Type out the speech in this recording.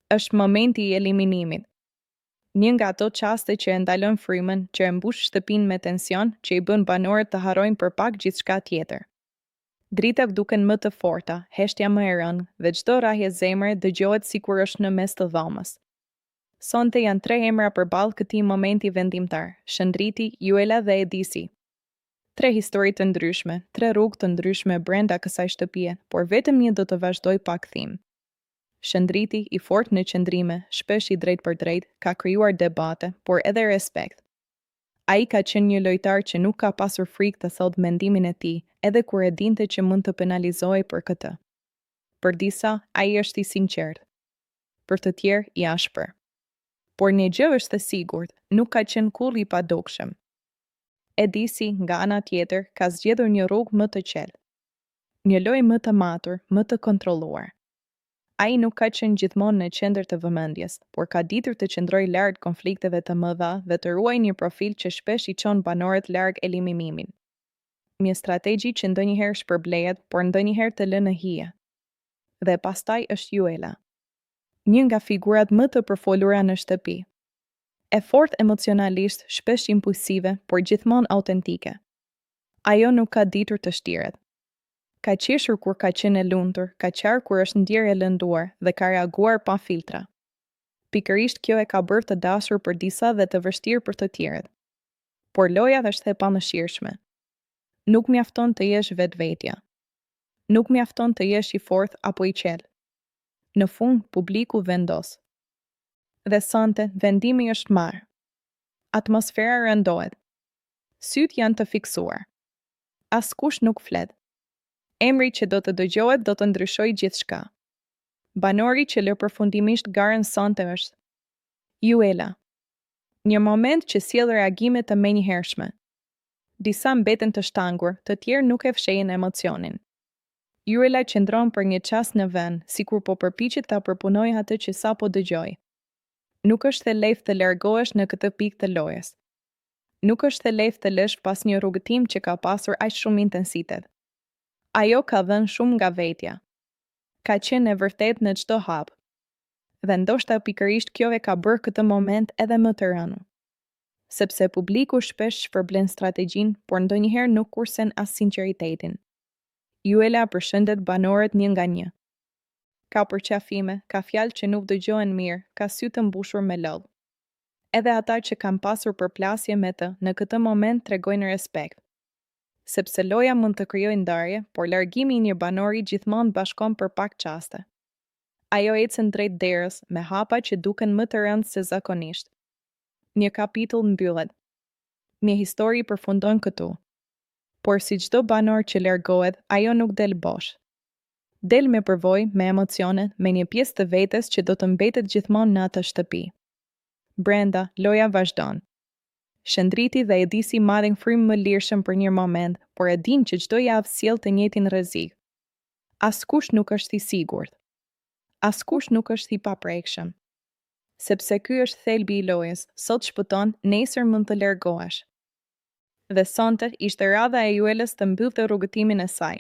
Është momenti i eliminimit. Një nga ato qaste që e ndalon frymën, që e mbush shtëpinë me tension, që i bën banorët të harrojnë për pak gjithçka tjetër. Dritat duken më të forta, heshtja më e rënë, dhe çdo rrahje zemre dëgjohet sikur është në mes të dhomës. Sonte janë 3 emra përballë këtij momenti vendimtar: Shëndriti, Juela dhe Edisi. 3 histori të ndryshme, 3 rrugë të ndryshme brenda kësaj shtëpie, por vetëm një do të vazhdoj pa kthim. Shëndriti, i fortë në qëndrime, shpesh i drejt për drejt, ka krijuar debate, por edhe respekt. Ai ka qenë një lojtar që nuk ka pasur frikë të thotë mendimin e tij, edhe kur e dinte që mund të penalizohej për këtë. Për disa, ai është i sinqertë. Për të tjerë, i ashpër. Por një gjë është e sigurt, nuk ka qenë kurrë i padukshëm. Edisi, nga ana tjetër, ka zgjedhur një rrugë më të qetë. Një lojë më të matur, më të kontrolluar. Ai nuk ka qenë gjithmonë në qendër të vëmendjes, por ka ditur të qëndrojë larg konflikteve të mëdha dhe të ruajë një profil që shpesh i çon banorët larg eliminimin. Një strategji që ndonjëherë shpërblehet, por ndonjëherë të lënë në hije. Dhe pastaj është Juela. Një nga figurat më të përfolura në shtëpi. E fortë emocionalisht, shpesh impulsive, por gjithmonë autentike. Ajo nuk ka ditur të shtiret. Ka qeshur kur ka qenë e lumtur, ka qarë kur është ndjerë e lënduar dhe ka reaguar pa filtra. Pikërisht kjo e ka bërë të dashur për disa dhe të vështirë për të tjerët. Por loja është e pamëshirshme. Nuk mjafton të jesh vetvetja. Nuk mjafton të jesh i fortë apo i qetë. Në fund, publiku vendos. Dhe sonte, vendimi është marrë. Atmosfera rëndohet. Sytë janë të fiksuar. Askush nuk flet. Emri që do të dëgjohet do të ndryshojë gjithçka. Banori që lë përfundimisht garën sonte është Juela. Një moment që sjell reagime të menjëhershme. Disa mbeten të shtangur, të tjerë nuk e fshehin emocionin. Juela qëndron për një çast në vend, sikur po përpiqet ta përpunojë atë që sapo dëgjoi. Nuk është e lehtë të largohesh në këtë pikë të lojës. Nuk është e lehtë të lësh pas një rrugëtim që ka pasur aq shumë intensitet. Ajo ka dhënë shumë nga vetja. Ka qenë e vërtet në çdo hap. Dhe ndoshta pikërisht kjo e ka bërë këtë moment edhe më të rënë. Sepse publiku shpesh shpërblen strategjinë, por ndonjëherë nuk kursen as sinqeritetin. Juela përshëndet banorët një nga një. Ka përqafime, ka fjalë që nuk dëgjohen mirë, ka sy të mbushur me lodh. Edhe ata që kanë pasur përplasje me të, në këtë moment tregojnë respekt. Sepse loja mund të krijojë ndarje, por largimi i një banori gjithmonë bashkon për pak qaste. Ajo ecën drejt derës, me hapa që duken më të rëndë se zakonisht. Një kapitull mbyllet. Një histori përfundon këtu. Por si çdo banor që largohet, ajo nuk del bosh. Del me përvojë, me emocione, me një pjesë të vetes që do të mbetet gjithmonë në atë shtëpi. Brenda, loja vazhdon. Shëndriti dhe Edisi marrin frymë më lirshëm për një moment, por e din që çdo javë sjell të njëjtin rrezik. Askush nuk është i sigurt. Askush nuk është i paprekshëm. Sepse ky është thelbi i lojës, sot shpëton, nesër mund të largohesh. Dhe sonte ishte radha e Juelës të mbyllte rrugëtimin e saj.